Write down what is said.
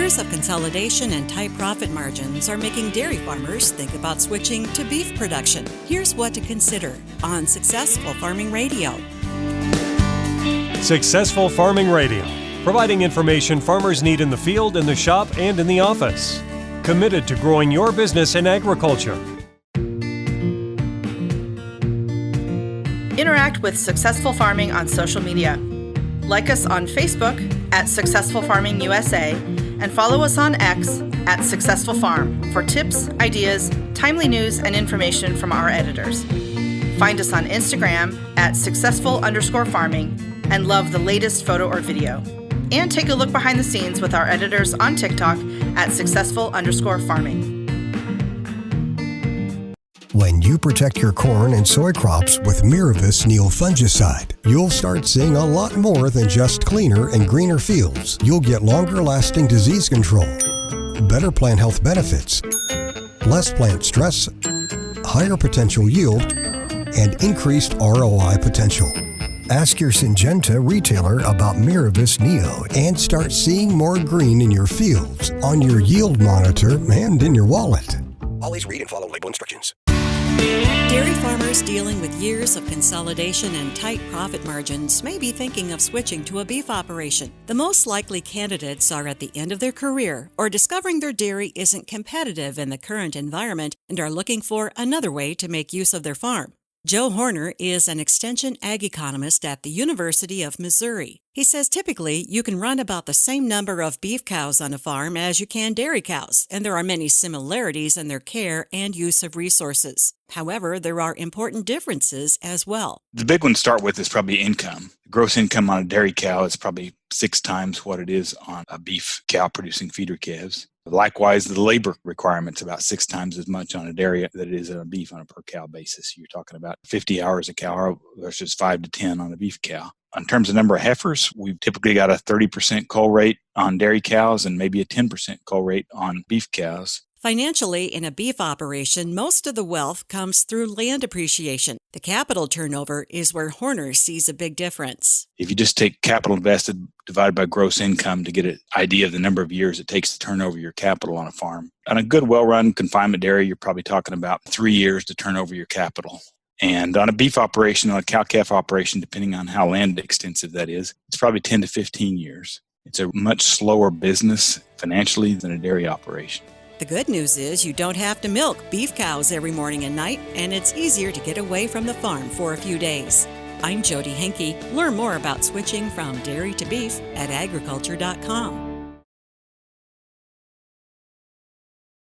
Years of consolidation and tight profit margins are making dairy farmers think about switching to beef production. Here's what to consider on Successful Farming Radio. Successful Farming Radio, providing information farmers need in the field, in the shop, and in the office. Committed to growing your business in agriculture. Interact with Successful Farming on social media. Like us on Facebook at Successful Farming USA and follow us on X at Successful Farm for tips, ideas, timely news, and information from our editors. Find us on Instagram at successful_farming and love the latest photo or video. And take a look behind the scenes with our editors on TikTok at successful_farming. When you protect your corn and soy crops with Miravis Neal fungicide, you'll start seeing a lot more than just cleaner and greener fields. You'll get longer-lasting disease control, better plant health benefits, less plant stress, higher potential yield, and increased ROI potential. Ask your Syngenta retailer about Miravis Neo and start seeing more green in your fields, on your yield monitor, and in your wallet. Always read and follow label instructions. Dairy farmers dealing with years of consolidation and tight profit margins may be thinking of switching to a beef operation. The most likely candidates are at the end of their career or discovering their dairy isn't competitive in the current environment and are looking for another way to make use of their farm. Joe Horner is an extension ag economist at the University of Missouri. He says typically you can run about the same number of beef cows on a farm as you can dairy cows, and there are many similarities in their care and use of resources. However, there are important differences as well. The big one to start with is probably income. The gross income on a dairy cow is probably 6 times what it is on a beef cow producing feeder calves. Likewise, the labor requirement's about 6 times as much on a dairy that it is on a beef on a per cow basis. You're talking about 50 hours a cow versus 5 to 10 on a beef cow. In terms of number of heifers, we've typically got a 30% cull rate on dairy cows and maybe a 10% cull rate on beef cows. Financially, in a beef operation, most of the wealth comes through land appreciation. The capital turnover is where Horner sees a big difference. If you just take capital invested divided by gross income to get an idea of the number of years it takes to turn over your capital on a farm. On a good, well-run confinement dairy, you're probably talking about 3 years to turn over your capital. And on a beef operation, on a cow-calf operation, depending on how land extensive that is, it's probably 10 to 15 years. It's a much slower business financially than a dairy operation. The good news is you don't have to milk beef cows every morning and night, and it's easier to get away from the farm for a few days. I'm Jody Henke. Learn more about switching from dairy to beef at agriculture.com.